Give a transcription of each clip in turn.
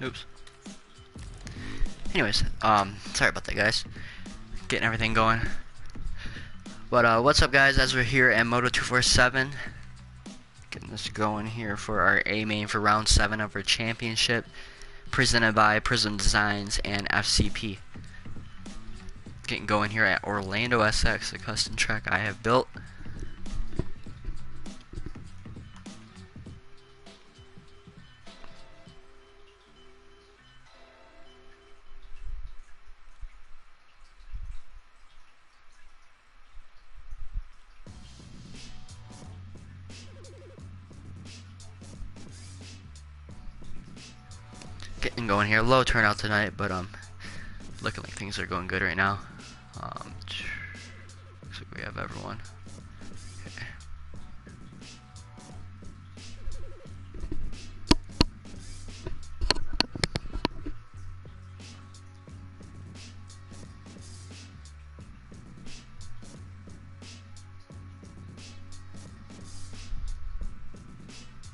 Oops. Anyways, sorry about that, guys. Getting everything going. But what's up, guys? As we're here at Moto247, getting this going here for our A main for round 7 of our championship, presented by Prism Designs and FCP. Getting going here at Orlando SX, the custom track I have built. Getting going here. Low turnout tonight, but looking like things are going good right now. Looks like we have everyone. Okay.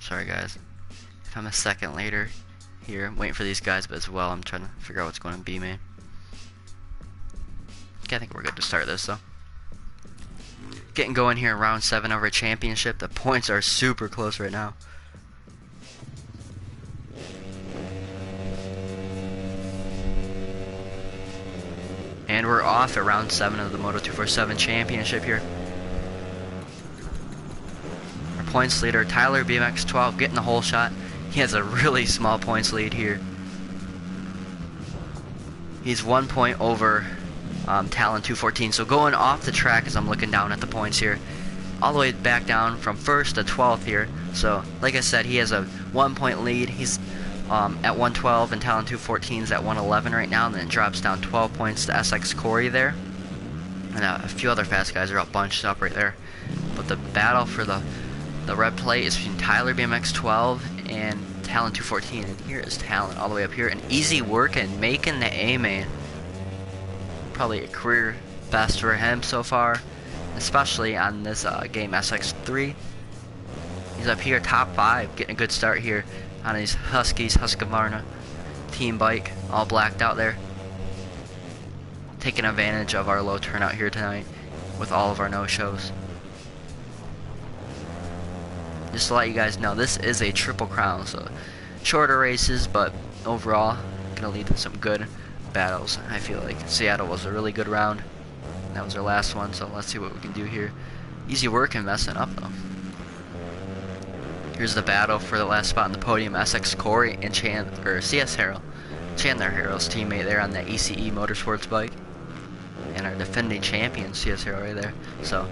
Sorry, guys. If I'm a second later here, I'm waiting for these guys, but as well, I'm trying to figure out what's going on in B main. Okay, I think we're good to start this, though. Getting going here in round 7 of our championship. The points are super close right now. And we're off at round 7 of the Moto247 championship here. Our points leader, Tyler BMX12, getting the whole shot. He has a really small points lead here. He's 1 point over Talon 214. So going off the track as I'm looking down at the points here, all the way back down from 1st to 12th here. So like I said, he has a 1 point lead. He's at 112 and Talon 214 is at 111 right now, and then it drops down 12 points to SX Corey there. And a few other fast guys are all bunched up right there. But the battle for the red plate is between Tyler BMX12 and Talon 214, and here is Talon all the way up here, and easy work and making the A main. Probably a career best for him so far, especially on this game SX3. He's up here top 5, getting a good start here on these Husqvarna team bike, all blacked out there. Taking advantage of our low turnout here tonight with all of our no-shows. Just to let you guys know, this is a triple crown, so shorter races, but overall gonna lead to some good battles. I feel like Seattle was a really good round. That was our last one, so let's see what we can do here. Easy work and messing up though. Here's the battle for the last spot on the podium. SX Corey and CS Harrell, Chandler Harrell's teammate there on the ECE Motorsports bike, and our defending champion CS Harrell right there. So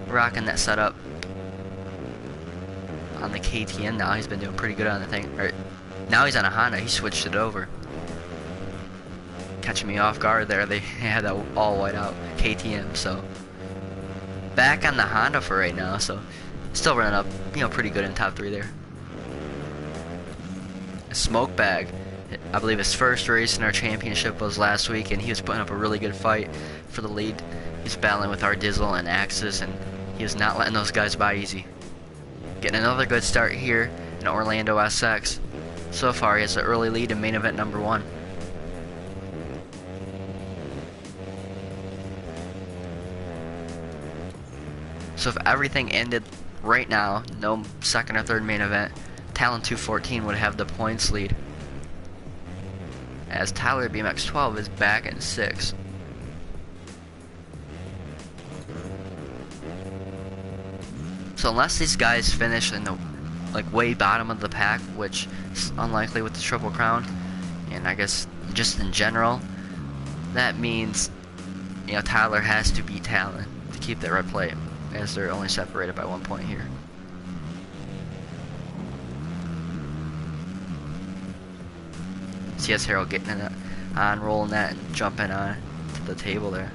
rocking that setup on the KTM now. He's been doing pretty good on the thing. Now he's on a Honda. He switched it over. Catching me off guard there. They had that all white out KTM. So back on the Honda for right now. So still running up, pretty good in top 3 there. A smoke bag. I believe his first race in our championship was last week, and he was putting up a really good fight for the lead. He's battling with our Dizzle and Axis, and he is not letting those guys by easy. Getting another good start here in Orlando SX. So far, he has the early lead in main event number 1. So if everything ended right now, no second or third main event, Talon 214 would have the points lead, as Tyler BMX12 is back in 6th. So unless these guys finish in the way bottom of the pack, which is unlikely with the Triple Crown, and I guess just in general, that means Tyler has to beat Talon to keep that red plate, as they're only separated by 1 point here. CS Harrell getting it on, rolling that, and jumping on to the table there.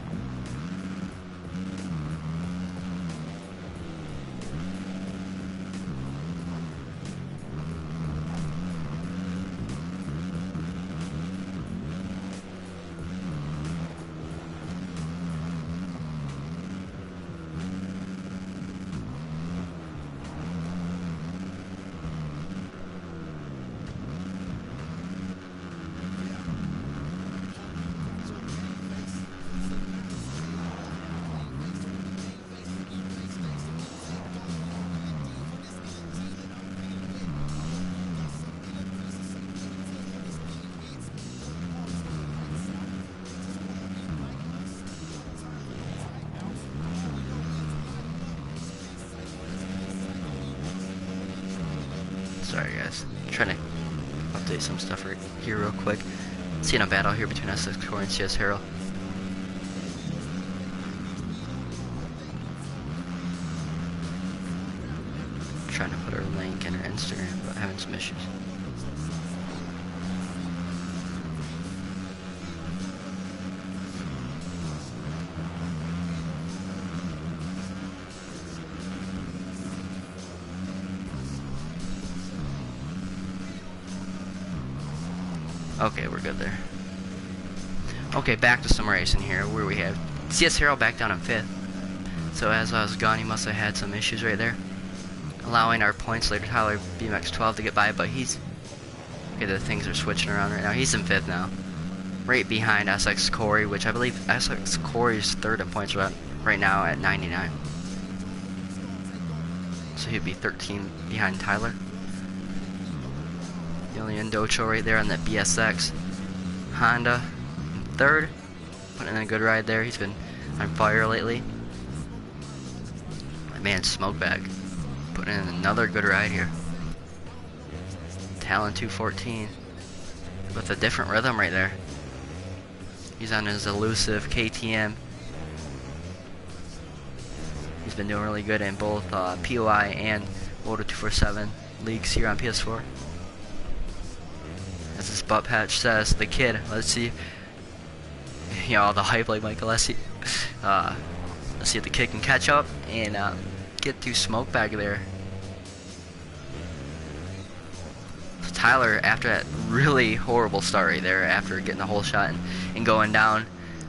guys. Trying to update some stuff right here real quick. Seeing a battle here between SX Core and CS Harold. Trying to put her link in her Instagram, but having some issues. Okay, we're good there. Okay, back to some racing here, where we have CS Harold back down in 5th. So as I was gone, he must have had some issues right there, allowing our points leader Tyler BMX12 to get by, but he's... Okay, the things are switching around right now. He's in 5th now, right behind SX Corey, which I believe SX Corey's 3rd in points right now at 99. So he'd be 13 behind Tyler. Julian Docho right there on that BSX. Honda in 3rd, putting in a good ride there. He's been on fire lately. My man Smokebag putting in another good ride here. Talon 214 with a different rhythm right there. He's on his elusive KTM. He's been doing really good in both POI and Moto247 leagues here on PS4. As this butt patch says, the kid. Let's see. You know, all the hype like Michael. Let's see if the kid can catch up and get to Smokebag there. So Tyler, after that really horrible start right there, after getting the whole shot and going down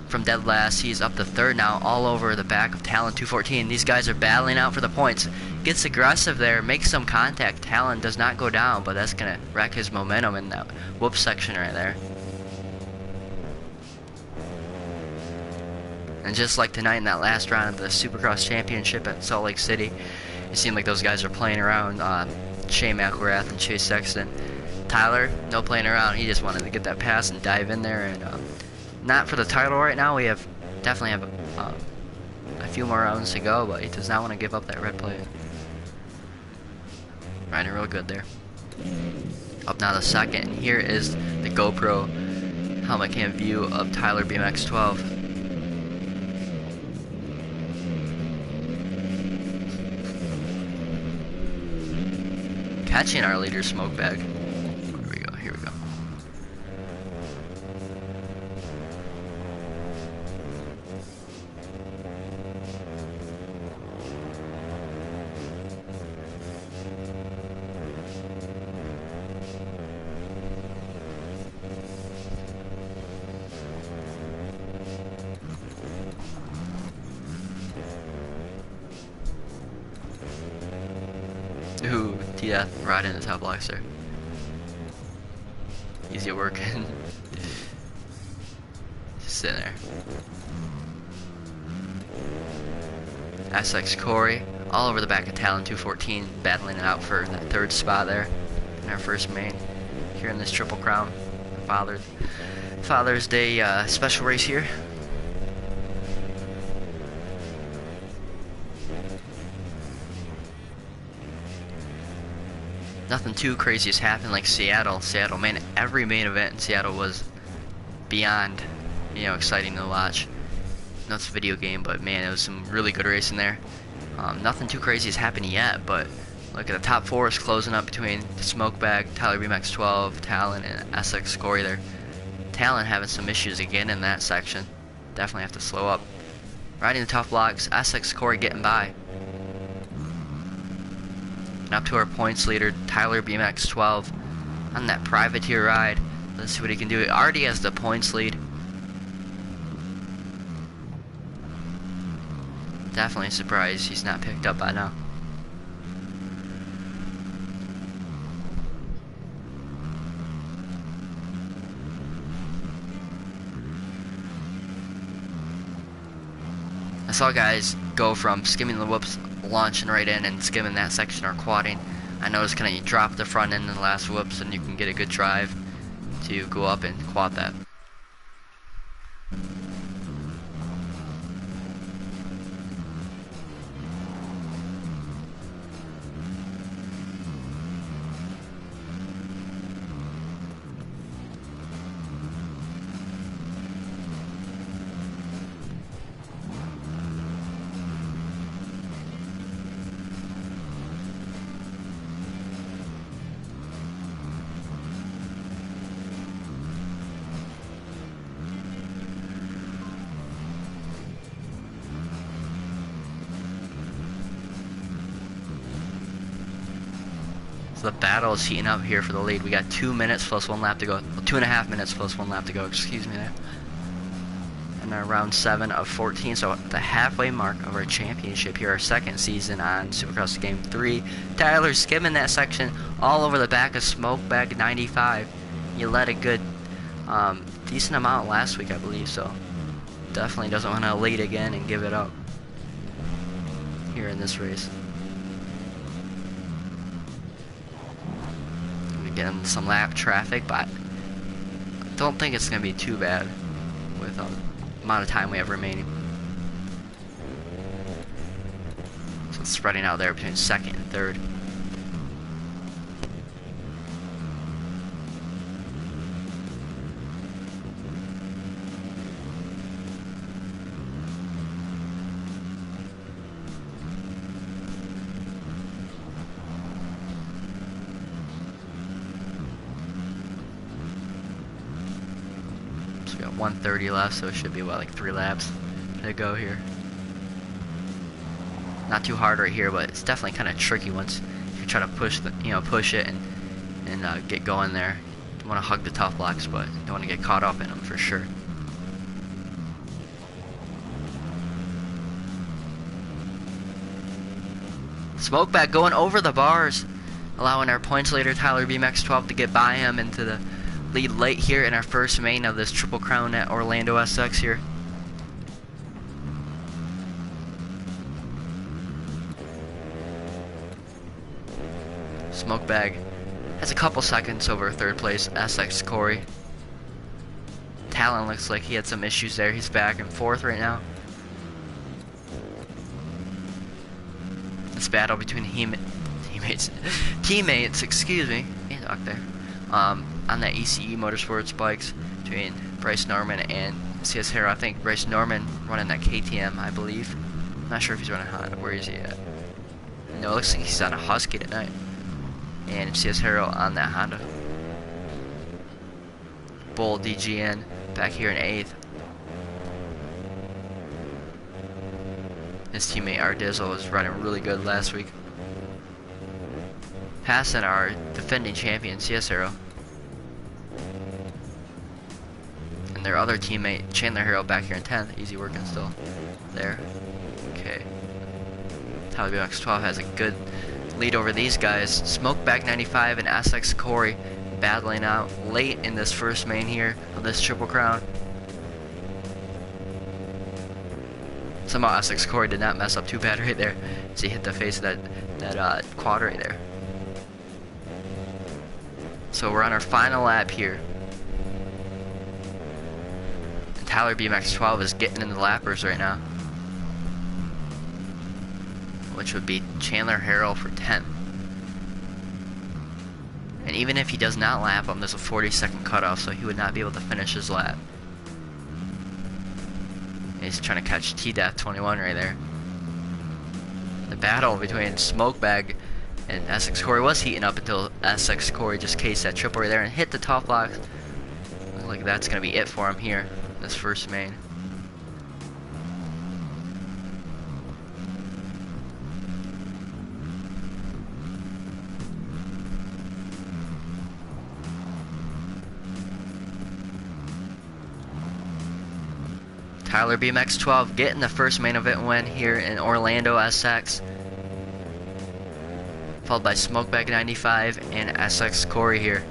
from dead last, he's up to 3rd now, all over the back of Talon 214. These guys are battling out for the points. Gets aggressive there, makes some contact. Talon does not go down, but that's gonna wreck his momentum in that whoop section right there. And just like tonight in that last round of the Supercross Championship at Salt Lake City, it seemed like those guys are playing around. Shane McElrath and Chase Sexton. Tyler, no playing around. He just wanted to get that pass and dive in there. And not for the title right now. We definitely have a few more rounds to go, but he does not want to give up that red plate. Riding real good there. Up now to 2nd. Here is the GoPro helmet cam view of Tyler BMX12. Catching our leader Smokebag. Here we go, here we go. Ooh, TF right in the top blocks there. Easy work. Just sitting there. SX Corey all over the back of Talon 214, battling it out for that 3rd spot there in our first main here in this Triple Crown Father's Day special race here. Nothing too crazy has happened like Seattle, man, every main event in Seattle was beyond, you know, exciting to watch. No, it's a video game, but man, it was some really good racing there. Nothing too crazy has happened yet, but look at the top 4 is closing up between Smokebag, Tyler BMX12, Talon, and SX Corey there. Talon having some issues again in that section. Definitely have to slow up. Riding the tough blocks, SX Corey getting by. And up to our points leader, Tyler BMX12, on that privateer ride. Let's see what he can do. He already has the points lead. Definitely surprised he's not picked up by now. I saw guys go from skimming the whoops, launching right in, and skimming that section or quadding. I noticed kind of you drop the front end in the last whoops and you can get a good drive to go up and quad that. So the battle is heating up here for the lead. We got 2 minutes plus 1 lap to go. Well, 2.5 minutes plus 1 lap to go, excuse me there. And round 7 of 14, so the halfway mark of our championship here, our second season on Supercross Game 3. Tyler skimming that section all over the back of Smokebag 95. He led a good, decent amount last week, I believe, so definitely doesn't want to lead again and give it up here in this race. Getting some lap traffic, but I don't think it's going to be too bad with the amount of time we have remaining. So it's spreading out there between second and third. So we got 130 left, so it should be about like 3 laps to go here. Not too hard right here, but it's definitely kind of tricky once you try to push the, push it and get going there. You want to hug the tough blocks, but you don't want to get caught up in them for sure. Smokebag going over the bars, allowing our points leader Tyler BMX12 to get by him into the lead late here in our first main of this Triple Crown at Orlando SX here. Smokebag has a couple seconds over third place SX Corey. Talon looks like he had some issues there. He's back in fourth right now. This battle between teammates, excuse me, and up there, on that ECE Motorsports bikes between Bryce Norman and CS Hero. I think Bryce Norman running that KTM, I believe. I'm not sure if he's running Honda. Where is he at? No, it looks like he's on a Husky tonight. And CS Hero on that Honda. Bull DGN back here in 8th. His teammate Ardizzle was running really good last week. Passing our defending champion CS Hero. And their other teammate Chandler Hero back here in 10th. Easy working still. There. Okay. Tyler BMX12 has a good lead over these guys. Smokebag 95 and SX Corey battling out late in this first main here of this Triple Crown. Somehow SX Corey did not mess up too bad right there as he hit the face of that quad right there. So we're on our final lap here. And Tyler BMX12 is getting in the lappers right now, which would be Chandler Harrell for 10th. And even if he does not lap him, there's a 40-second cutoff, so he would not be able to finish his lap. And he's trying to catch T-Death 21 right there. The battle between Smokebag and SX Corey was heating up until SX Corey just cased that triple right there and hit the top blocks. Looks like that's going to be it for him here, this first main. Tyler BMX12 getting the first main event win here in Orlando SX. Followed by Smokebag 95 and SX Corey here.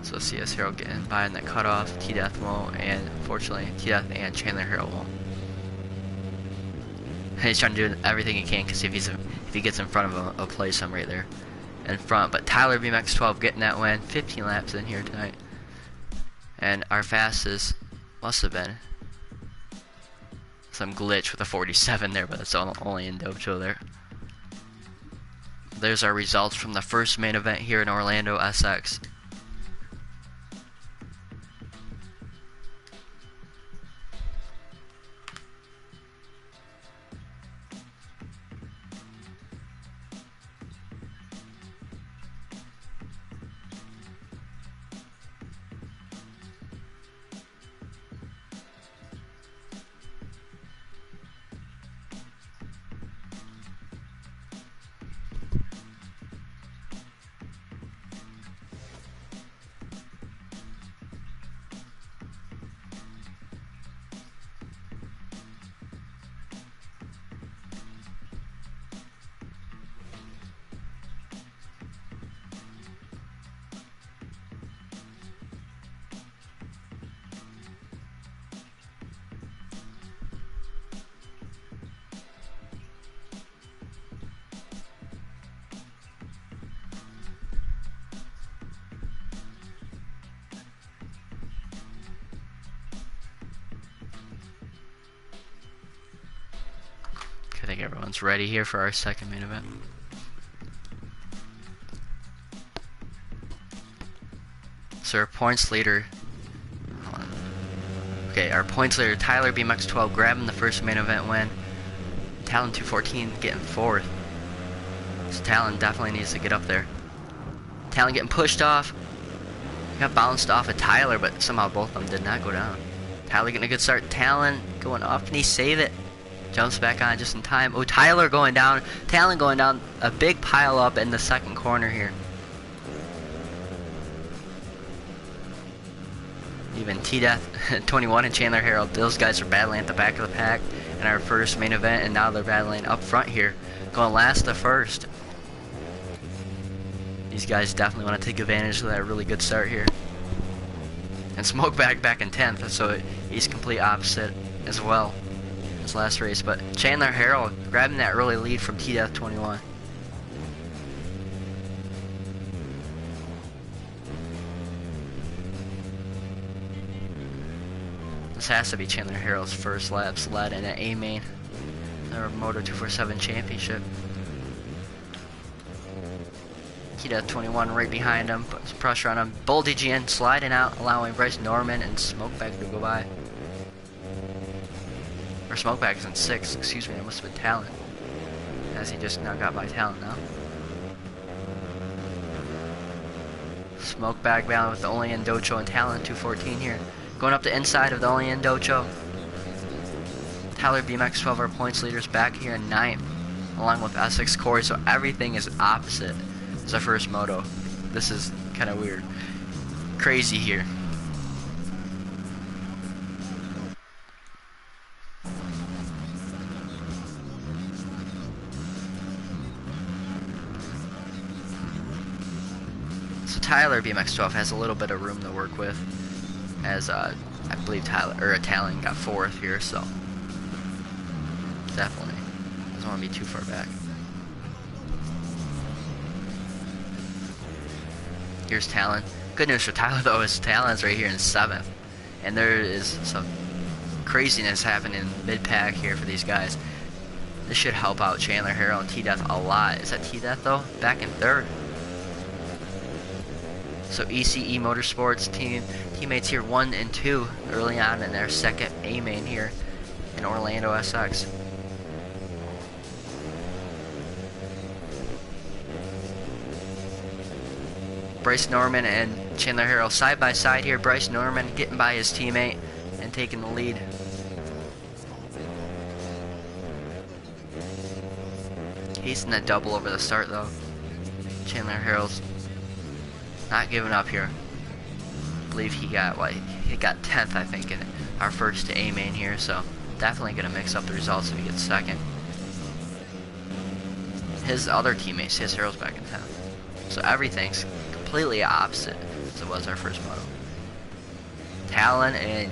So CS Hero getting by in that cutoff, T-Death won't, and unfortunately T-Death and Chandler Hero won't. And he's trying to do everything he can because if he gets in front of him, he'll place him right there in front. But Tyler BMX12 getting that win, 15 laps in here tonight. And our fastest must have been some glitch with a 47 there, but it's only in Dope Show there. There's our results from the first main event here in Orlando SX. think everyone's ready here for our second main event. So our points leader, okay, our points leader Tyler BMX12 grabbing the first main event win. Talon 214 getting fourth. So Talon definitely needs to get up there. Talon getting pushed off. Got bounced off of Tyler, but somehow both of them did not go down. Tyler getting a good start. Talon going off. Can he save it? Jumps back on just in time. Oh, Tyler going down. Talon going down. A big pile up in the second corner here. Even T-Death 21 and Chandler Harold, those guys are battling at the back of the pack in our first main event, and now they're battling up front here, going last to first. These guys definitely want to take advantage of that really good start here. And Smokebag back in 10th, so he's complete opposite as well as last race. But Chandler Harold grabbing that early lead from T-Death 21. This has to be Chandler Harold's first laps led in an A-main, our Moto247 championship. T-Death 21 right behind him, puts pressure on him. Bull DGN sliding out, allowing Bryce Norman and Smokebag to go by. Or Smokebag's in 6th, excuse me, that must have been Talon, as he just now got by Talon now. Smokebag battling with the Only in Docho and Talon 214 here. Going up the inside of the Only in Docho. Tyler BMX12, our points leaders, back here in 9th, along with Essex Corey, so everything is opposite as our first moto. This is kind of weird. Crazy here. So Tyler BMX12 has a little bit of room to work with, as I believe Talon got 4th here, so definitely doesn't want to be too far back. Here's Talon. Good news for Tyler though is Talon's right here in 7th, and there is some craziness happening in mid-pack here for these guys. This should help out Chandler Harold and T-Death a lot. Is that T-Death though? Back in 3rd. So ECE Motorsports teammates here 1 and 2 early on in their second A-main here in Orlando SX. Bryce Norman and Chandler Harold side by side here. Bryce Norman getting by his teammate and taking the lead. He's in that double over the start though. Chandler Harold's not giving up here. I believe he got 10th, I think, in our first A-main here, so definitely gonna mix up the results if he gets 2nd. His other teammates, his Harold's back in 10th. So everything's completely opposite as it was our first moto. Talon and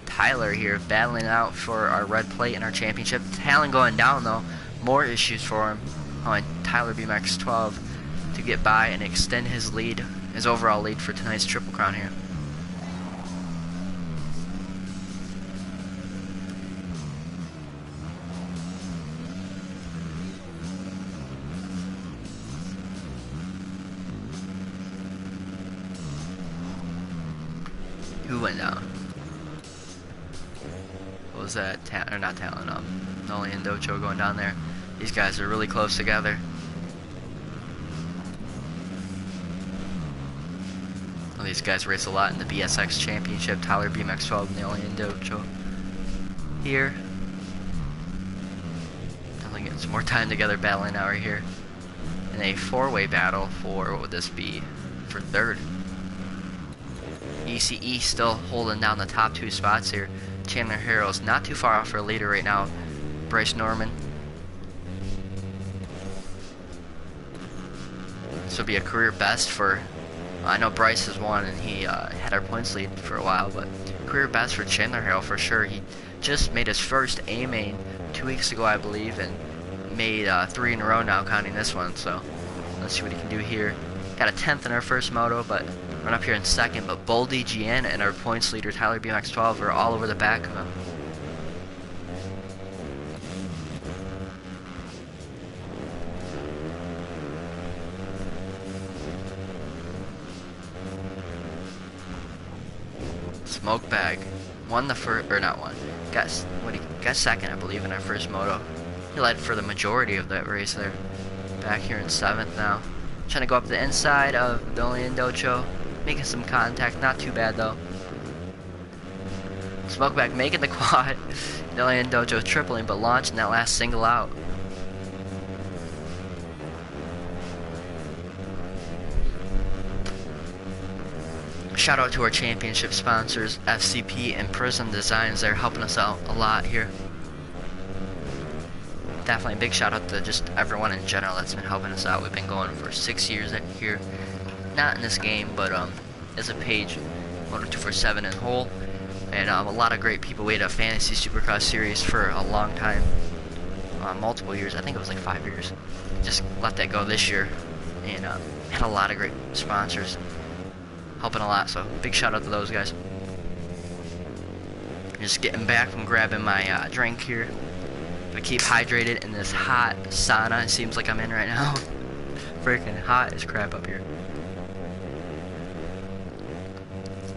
Tyler here battling out for our red plate in our championship. Talon going down though, more issues for him on Tyler BMX12 to get by and extend his lead, his overall lead for tonight's Triple Crown here. Who went down? What was that? Or not Talon, Noli and Docho going down there. These guys are really close together. Well, these guys race a lot in the BSX Championship. Tyler BMX12, Noli and Docho here. Definitely getting some more time together battling out right here. In a 4-way battle for, what would this be? For 3rd. ECE still holding down the top 2 spots here. Chandler Harold's not too far off for a leader right now. Bryce Norman. This will be a career best for, I know Bryce has won and he had our points lead for a while, but career best for Chandler Harold for sure. He just made his first A-main 2 weeks ago, I believe, and made 3 in a row now, counting this one. So let's see what he can do here. Got a 10th in our first moto, but run up here in 2nd. But Bull DGN and our points leader Tyler BMX12 are all over the back of him. Smoke Bag won the first, or not one, got second, I believe, in our first moto. He led for the majority of that race there. Back here in 7th now. Trying to go up the inside of Dolly and Docho. Making some contact, not too bad though. Smoke Bag making the quad. Dolly and Docho tripling, but launching that last single out. Shout out to our championship sponsors, FCP and Prism Designs. They're helping us out a lot here. Definitely a big shout out to just everyone in general that's been helping us out. We've been going for 6 years here. Not in this game, but as a page, Moto247 in whole. And a lot of great people. We had a fantasy Supercross series for a long time. Multiple years. I think it was like 5 years. Just let that go this year. And had a lot of great sponsors. Helping a lot, so big shout out to those guys. Just getting back from grabbing my drink here. Gonna keep hydrated in this hot sauna. It seems like I'm in right now. Freaking hot as crap up here.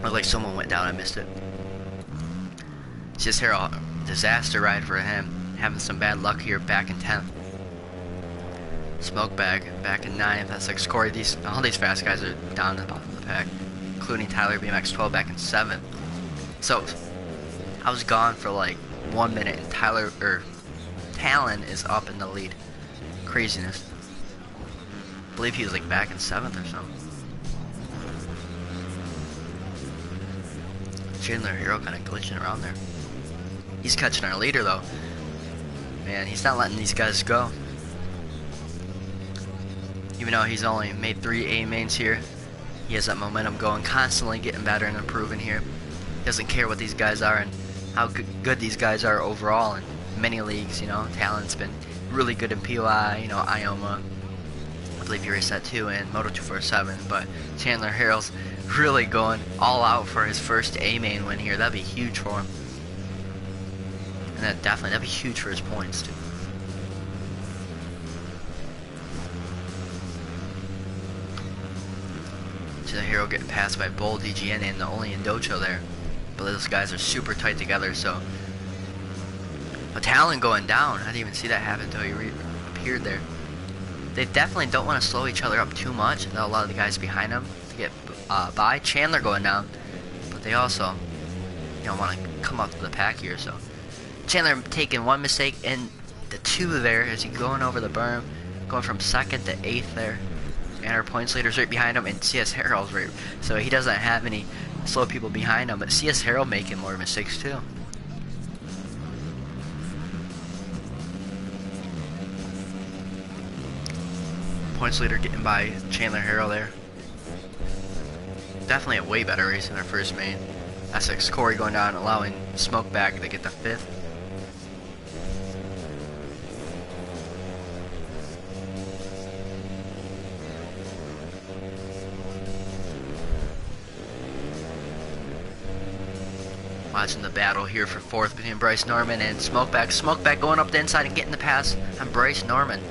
Looked like someone went down. I missed it. It's just here a disaster ride for him. Having some bad luck here. Back in 10th. Smoke Bag back in 9th. That's like Corey. All these fast guys are down at the bottom of the pack, including Tyler BMX12 back in 7th. So I was gone for like 1 minute, and Talon is up in the lead. Craziness. I believe he was like back in 7th or something. Chandler Hero kind of glitching around there. He's catching our leader though. Man, he's not letting these guys go. Even though he's only made 3 A mains here, he has that momentum going, constantly getting better and improving here. He doesn't care what these guys are and how good these guys are overall in many leagues, you know. Talon's been really good in POI, you know, Ioma. I believe he raced that too in Moto247, but Chandler Harrell's really going all out for his first A main win here. That'd be huge for him. And that'd be huge for his points too. The Hero getting passed by Bull, DGN, and the Oli and Docho there. But those guys are super tight together, so. But Talon going down. I didn't even see that happen until he appeared there. They definitely don't want to slow each other up too much. A lot of the guys behind them to get by. Chandler going down. But they also, you know, want to come up to the pack here, so. Chandler taking one mistake and the 2 there as he's going over the berm. Going from 2nd to 8th there. And our points leader's right behind him, and CS Harrell's right. So he doesn't have any slow people behind him, but CS Harrell making more mistakes too. Points leader getting by Chandler Harrell there. Definitely a way better race than our first main. Essex Corey going down, allowing Smoke Bag to get the 5th. Watching the battle here for 4th between Bryce Norman and Smoke Bag. Smoke Bag going up the inside and getting the pass on Bryce Norman.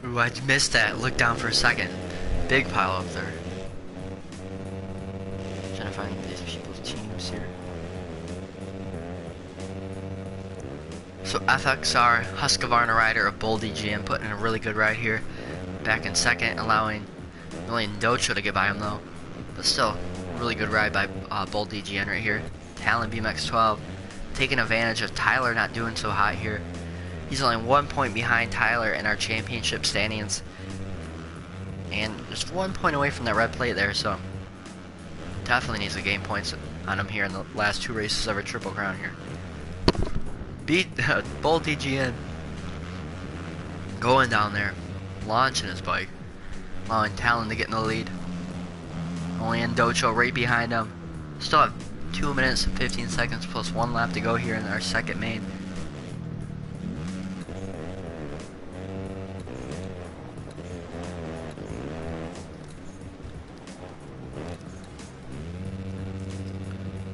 Ooh, I missed that. Look down for a second. Big pile up there. Trying to find these people's teams here. So FXR, Husqvarna rider of Bull DGM, putting in a really good ride here. Back in 2nd, allowing Million Docho to get by him though. But still, really good ride by Bull DGN right here. Talon BMX12, taking advantage of Tyler not doing so hot here. He's only 1 point behind Tyler in our championship standings. And just 1 point away from that red plate there, so definitely needs to gain points on him here in the last 2 races of our Triple Crown here. Beat Bull DGN. Going down there, launching his bike, allowing Talon to get in the lead. Only in Docho right behind him. Still have 2 minutes and 15 seconds plus 1 lap to go here in our 2nd main.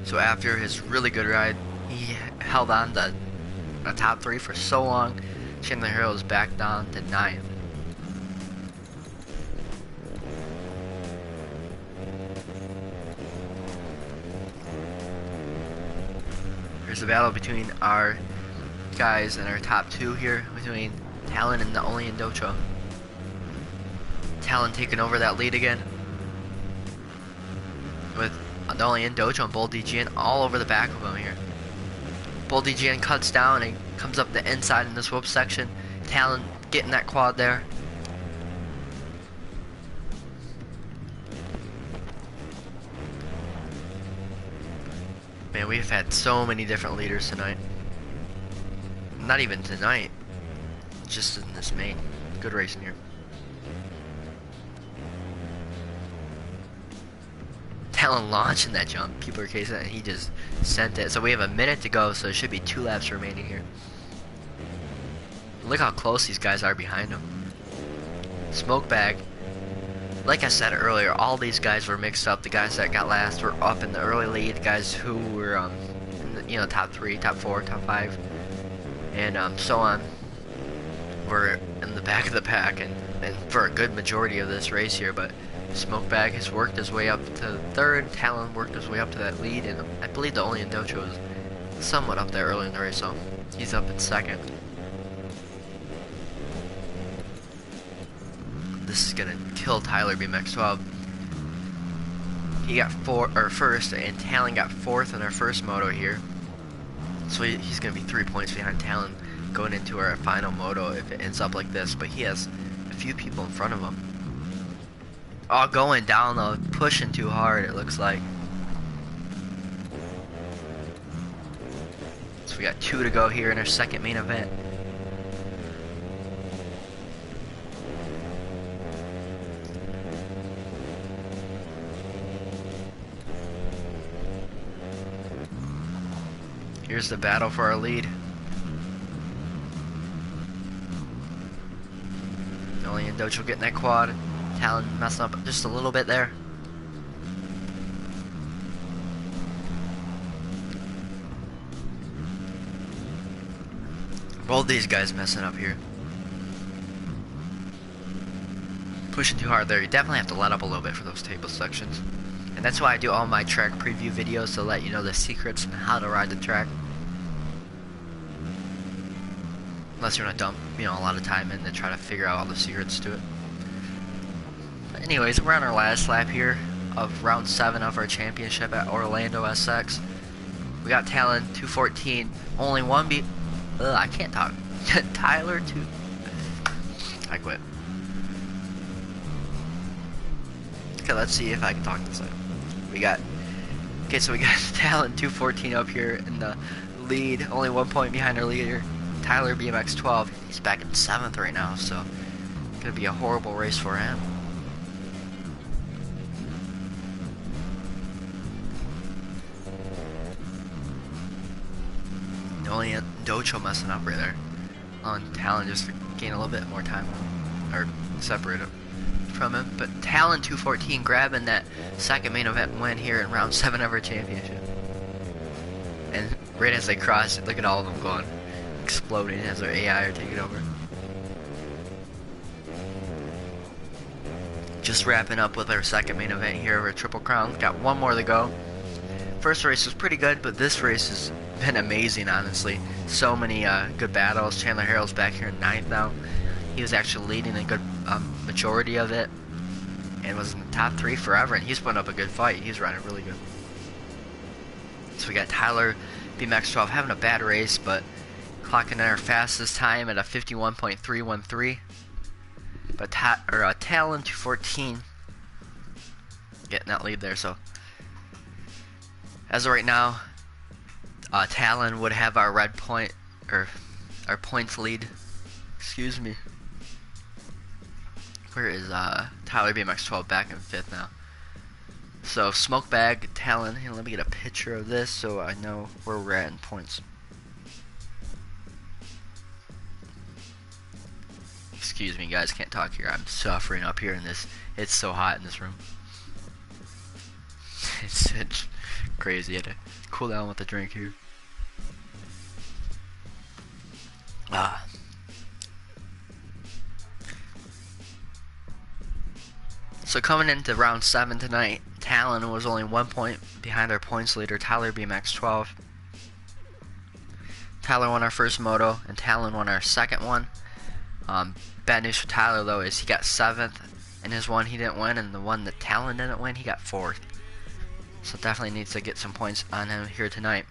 So after his really good ride, he held on to the top 3 for so long. Chandler Harrell's back down to 9th. There's a battle between our guys and our top 2 here, between Talon and the Only Indocho. Talon taking over that lead again, with the Only Indocho and Bull DGN all over the back of him here. Bull DGN cuts down and comes up the inside in this whoop section. Talon getting that quad there. Man, we've had so many different leaders tonight. Not even tonight, just in this main. Good racing here. Talon launching that jump. People are casing it and he just sent it. So we have a minute to go, so there should be 2 laps remaining here. Look how close these guys are behind him. Smoke bag. Like I said earlier, all these guys were mixed up. The guys that got last were up in the early lead. The guys who were in the, top 3, top 4, top 5, and so on were in the back of the pack, and for a good majority of this race here. But Smokebag has worked his way up to 3rd. Talon worked his way up to that lead, and I believe the Only Indocho was somewhat up there early in the race, so he's up in 2nd. This is gonna kill Tyler BMX12. He got 1st, and Talon got 4th in our first moto here. So he's gonna be 3 points behind Talon going into our final moto if it ends up like this. But he has a few people in front of him. Oh, going down though, pushing too hard, it looks like. So we got 2 to go here in our second main event. Here's the battle for our lead. Only Indocho getting that quad. Talon messing up just a little bit there. Both these guys messing up here. Pushing too hard there. You definitely have to let up a little bit for those table sections. And that's why I do all my track preview videos, to let you know the secrets and how to ride the track. Unless you're gonna dump, a lot of time in to try to figure out all the secrets to it. But anyways, we're on our last lap here of round 7 of our championship at Orlando SX. We got Talon 214, only one I can't talk. Tyler 2. I quit. Okay, let's see if I can talk this time. So we got Talon 214 up here in the lead, only 1 point behind our leader, Tyler BMX12. He's back in 7th right now, so it's gonna be a horrible race for him. Only Docho messing up right there. On Talon just gain a little bit more time, or separate it from him. But Talon 214 grabbing that second main event win here in round 7 of our championship. And right as they cross it, look at all of them going, exploding as their AI are taking over. Just wrapping up with our second main event here of our Triple Crown. Got 1 more to go. First race was pretty good, but this race has been amazing, honestly. So many good battles. Chandler Harrell's back here in 9th now. He was actually leading a good majority of it, and was in the top 3 forever, and he's putting up a good fight. He's running really good. So we got Tyler BMX12 having a bad race, but clocking in our fastest time at a 51.313. But Talon 214 getting that lead there. So as of right now, Talon would have our red point, or our points lead. Excuse me. Where is Tyler BMX12 back in 5th now? So Smokebag, Talon. Here, let me get a picture of this so I know where we're at in points. Excuse me, guys, can't talk here. I'm suffering up here in this. It's so hot in this room. It's crazy. I had to Cool down with the drink here. Ah. So coming into round 7 tonight, Talon was only 1 point behind our points leader, Tyler BMX 12. Tyler won our first moto, and Talon won our second one. Bad news for Tyler though is he got 7th in his one he didn't win, and the one that Talon didn't win, he got 4th. So definitely needs to get some points on him here tonight.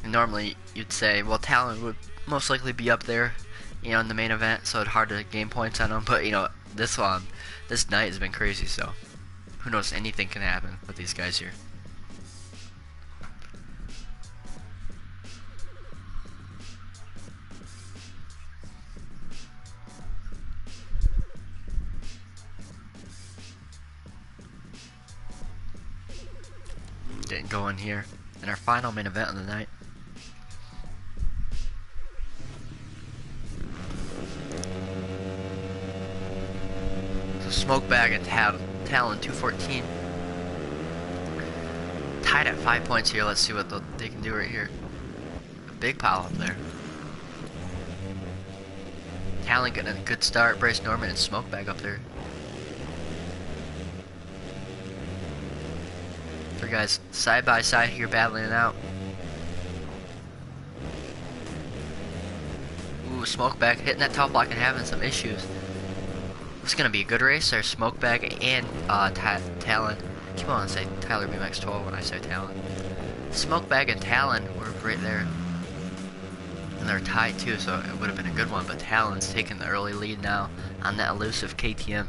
And normally you'd say, well, Talon would most likely be up there, you know, in the main event, so it's hard to gain points on him. But you know, this night has been crazy, so who knows? Anything can happen with these guys here. Getting going here in our final main event of the night. So Smoke Bag and Talon 214 tied at 5 points here. Let's see what they can do right here. A big pile up there. Talon getting a good start. Bryce Norman and Smoke Bag up there. Three guys side by side here battling it out. Ooh, Smoke Bag hitting that top block and having some issues. It's gonna be a good race. There's Smoke Bag and Talon. I keep on saying Tyler BMX 12 when I say Talon. Smoke Bag and Talon were right there. And they're tied too, so it would have been a good one, but Talon's taking the early lead now on that elusive KTM.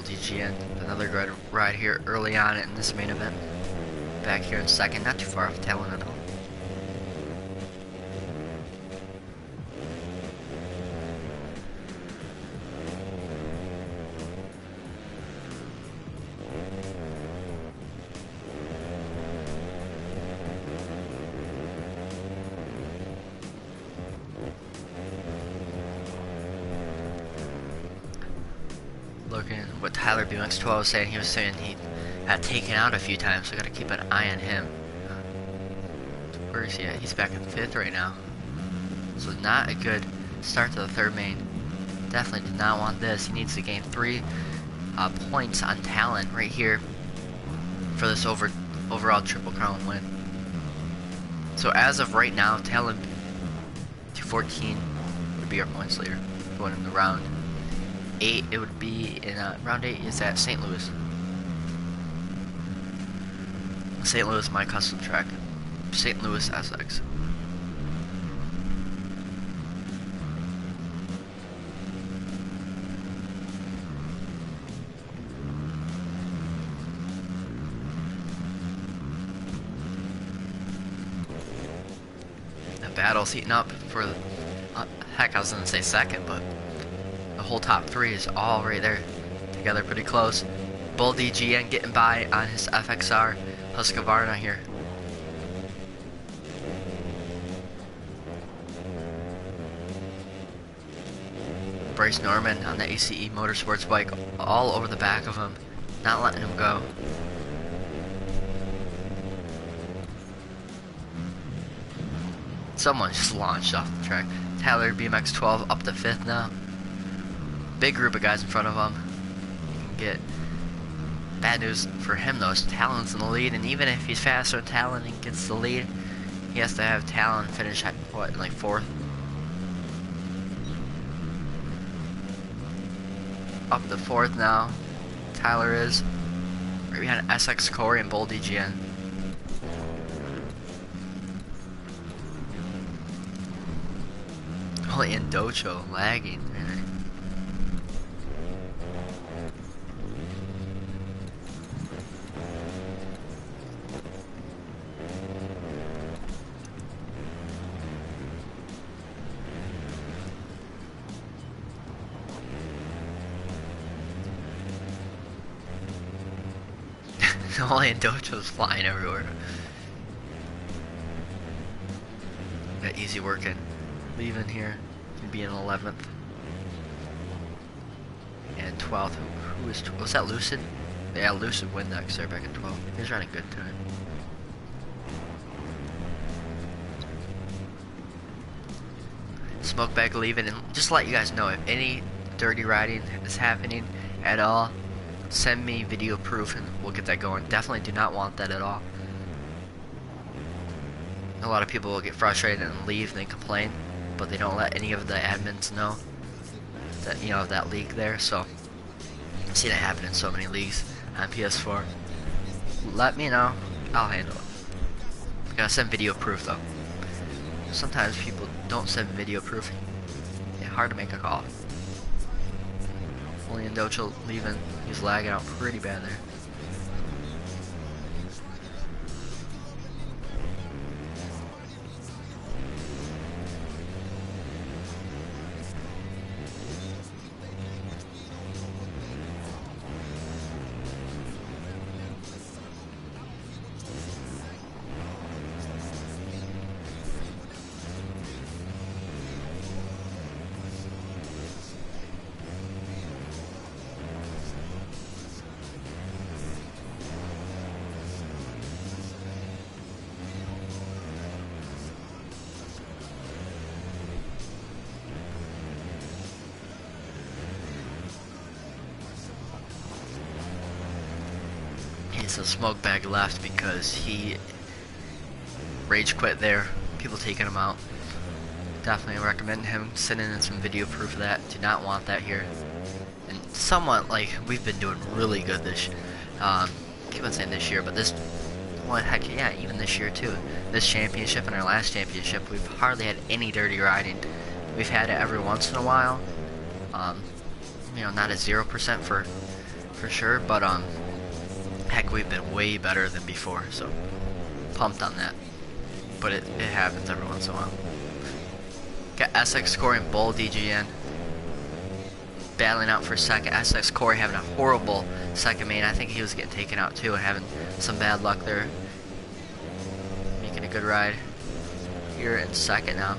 DGN, another good ride here early on in this main event. Back here in second, not too far off Talon at all. Looking at what Tyler BMX 12 was saying, he was saying he got taken out a few times, so I gotta keep an eye on him. Where is he at? He's back in 5th right now. So not a good start to the third main. Definitely did not want this. He needs to gain 3 points on Talon right here for this overall Triple Crown win. So as of right now, Talon 214 would be our points leader going in the round 8. It would be in round 8 is at St. Louis. St. Louis, my custom track. St. Louis SX. The battle's heating up for the heck, I was gonna say second, but the whole top 3 is all right there together, pretty close. Bull DGN getting by on his FXR Husqvarna here. Bryce Norman on the ACE Motorsports bike all over the back of him, not letting him go. Someone just launched off the track. Tyler BMX 12 up to 5th now. Big group of guys in front of him. You can get bad news for him though. Talon's in the lead, and even if he's faster than Talon and gets the lead, he has to have Talon finish at what, like 4th. Up to 4th now. Tyler is right behind SX Corey and Bull DGN. Only in Docho lagging. Ollie and Dojo's flying everywhere. Got easy working. Leaving here. He'd be in 11th. And 12th. Was that Lucid? Yeah, Lucid Windex there back in 12th. He's running good time. Smoke bag leaving, and just to let you guys know, if any dirty riding is happening at all, send me video proof and we'll get that going. Definitely do not want that at all. A lot of people will get frustrated and leave and they complain, but they don't let any of the admins know that, you know, that league there. So I've seen it happen in so many leagues on PS4. Let me know, I'll handle it. Gotta send video proof though. Sometimes people don't send video proof. Yeah, hard to make a call. Only Docho leaving. He's lagging out pretty bad there. So Smoke Bag left because he rage quit there. People taking him out. Definitely recommend him sending in some video proof of that. Do not want that here. And somewhat, like, we've been doing really good this keep on saying this year, but this one, heck yeah, even this year too. This championship and our last championship, we've hardly had any dirty riding. We've had it every once in a while. You know, not at 0% for sure, but heck, we've been way better than before, so pumped on that. But it happens every once in a while. Got SX Corey and Bull DGN battling out for second. SX Corey having a horrible second main. I think he was getting taken out too and having some bad luck there. Making a good ride here in second now.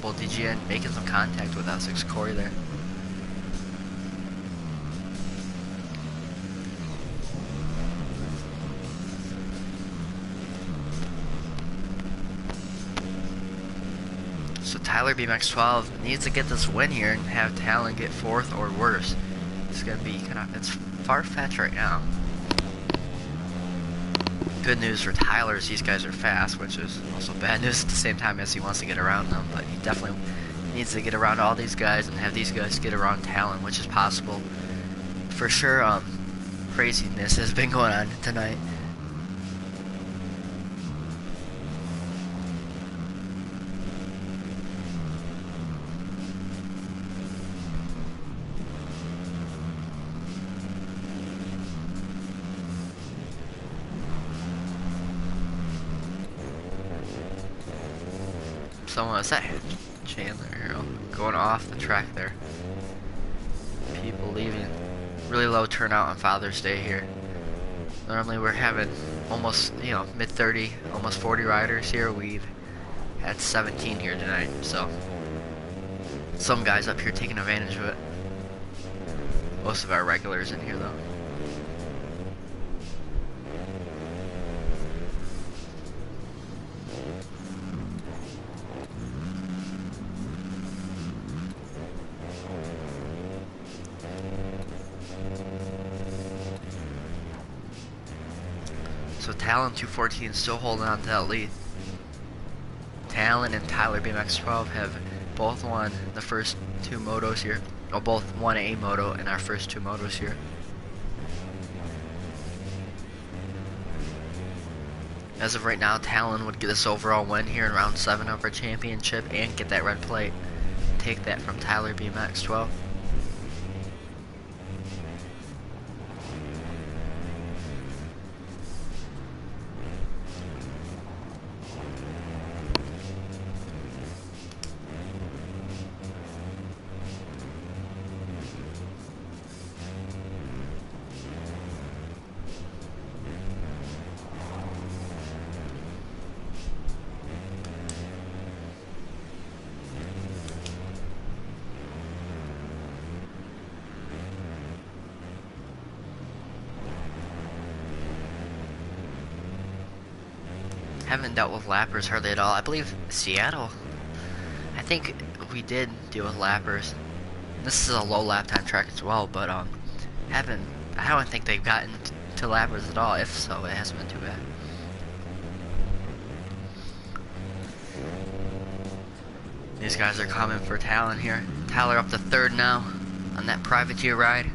Bull DGN making some contact with SX Corey there. So Tyler BMX12 needs to get this win here and have Talon get 4th or worse. It's gonna be it's far-fetched right now. Good news for Tyler is these guys are fast, which is also bad news at the same time as he wants to get around them. But he definitely needs to get around all these guys and have these guys get around Talon, which is possible. For sure, craziness has been going on tonight. Someone, is that Chandler going off the track there? People leaving. Really low turnout on Father's Day here. Normally we're having almost, you know, mid-30, almost 40 riders here. We've had 17 here tonight, so some guys up here taking advantage of it. Most of our regulars in here though. So Talon 214 still holding on to that lead. Talon and Tyler BMX12 have both won the first 2 motos here. Or both won a moto in our first 2 motos here. As of right now, Talon would get this overall win here in round 7 of our championship and get that red plate. Take that from Tyler BMX12. haven't dealt with lappers hardly at all. I believe Seattle, I think we did deal with lappers. This is a low lap time track as well, but I don't think they've gotten to lappers at all. If so, it hasn't been too bad. These guys are coming for Talon here. Tyler up to third now on that privateer ride.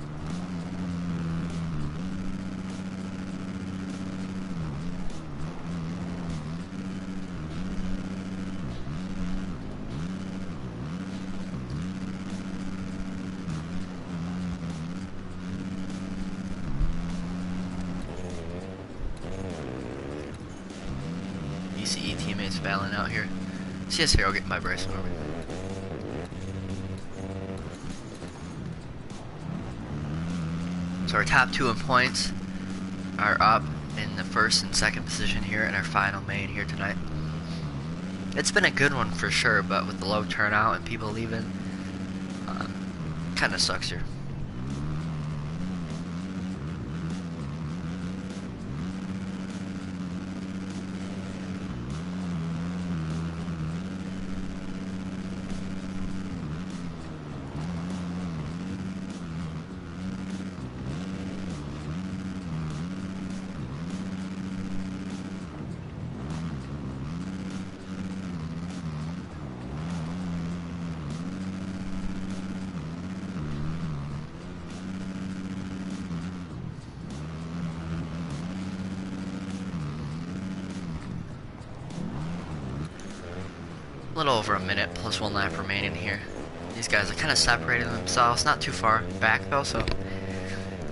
ECE teammates battling out here. CS Hero getting by Bryce Norman. So our top two in points are up in the first and second position here in our final main here tonight. It's been a good one for sure, but with the low turnout and people leaving, kind of sucks here. A little over a minute plus 1 lap remaining here. These guys are kind of separating themselves, not too far back though, so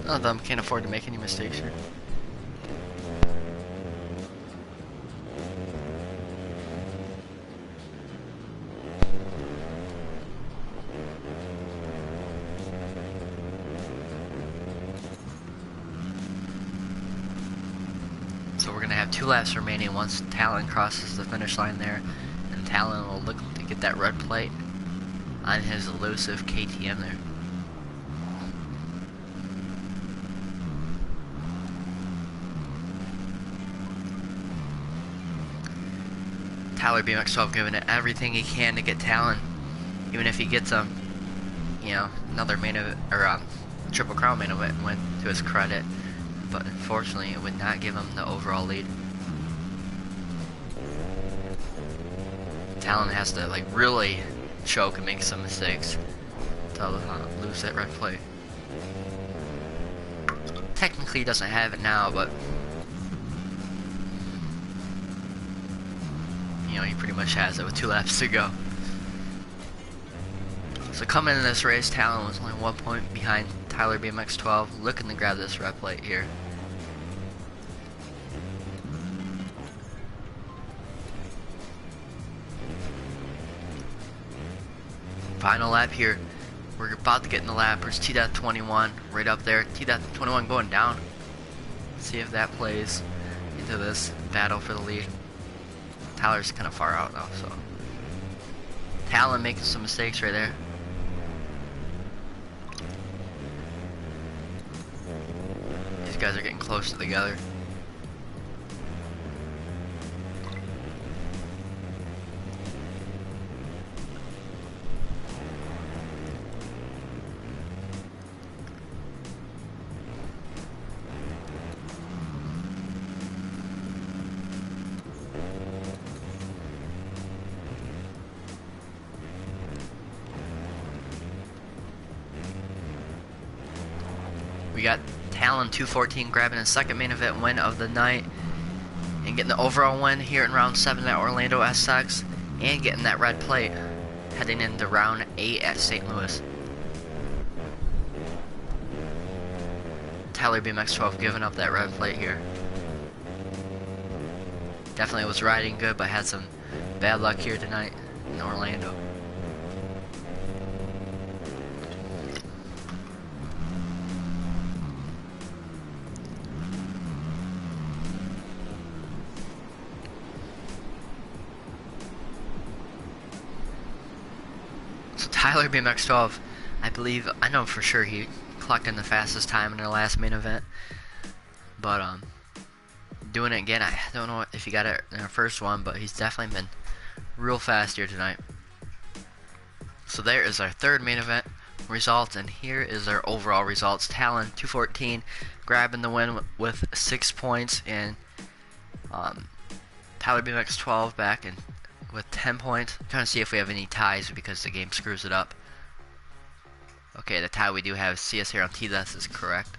none of them can afford to make any mistakes here. So we're gonna have 2 laps remaining once Talon crosses the finish line there. Talon will look to get that red plate on his elusive KTM there. Tyler BMX12 giving it everything he can to get Talon, even if he gets another main event or Triple Crown main event win to his credit, but unfortunately it would not give him the overall lead. Talon has to like really choke and make some mistakes to lose that red plate. Technically he doesn't have it now, but he pretty much has it with 2 laps to go. So coming into this race, Talon was only 1 point behind Tyler BMX12, looking to grab this red plate here. Final lap here. We're about to get in the lappers. T.21 right up there. T.21 going down. Let's see if that plays into this battle for the lead. Tyler's kind of far out now, so Talon making some mistakes right there. These guys are getting close together. We got Talon 214 grabbing his second main event win of the night and getting the overall win here in round 7 at Orlando SX and getting that red plate heading into round 8 at St. Louis. Tyler BMX12 giving up that red plate here. Definitely was riding good, but had some bad luck here tonight in Orlando. Tyler BMX12, I know for sure he clocked in the fastest time in their last main event, but doing it again. I don't know if he got it in the first one, but he's definitely been real fast here tonight. So there is our third main event results, and here is our overall results. Talon 214 grabbing the win with 6 points, and Tyler BMX 12 back and with 10 points. I'm trying to see if we have any ties because the game screws it up. Okay, the tie we do have is CS here on T. This is correct.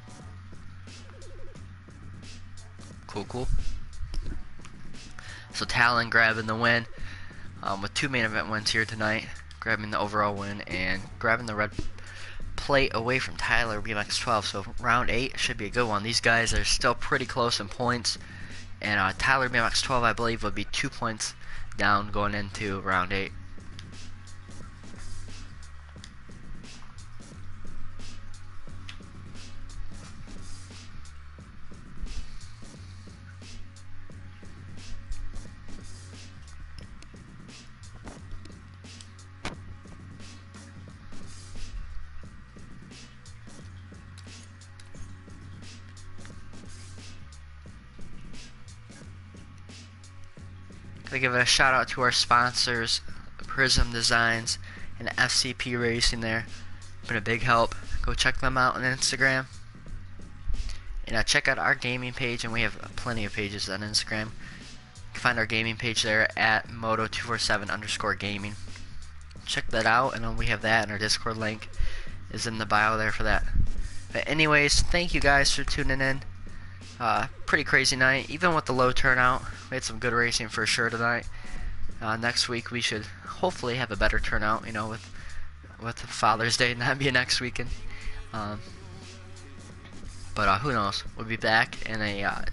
Cool. So Talon grabbing the win with 2 main event wins here tonight, grabbing the overall win and grabbing the red plate away from Tyler BMX 12. So round 8 should be a good one. These guys are still pretty close in points, and Tyler BMX 12 I believe would be 2 points down going into round 8. Gotta give a shout out to our sponsors, Prism Designs and FCP Racing. There, been a big help. Go check them out on Instagram, and check out our gaming page. And we have plenty of pages on Instagram. You can find our gaming page there at Moto247_gaming. Check that out, and we have that. And our Discord link is in the bio there for that. But anyways, thank you guys for tuning in. Pretty crazy night, even with the low turnout. We had some good racing for sure tonight. Next week we should hopefully have a better turnout, you know, with Father's Day not being next weekend. But who knows? We'll be back in a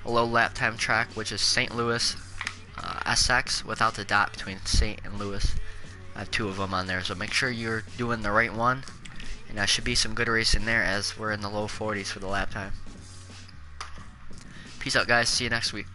low lap time track, which is St. Louis SX without the dot between St. and Louis. I have 2 of them on there, so make sure you're doing the right one. And there should be some good racing there as we're in the low 40s for the lap time. Peace out, guys. See you next week.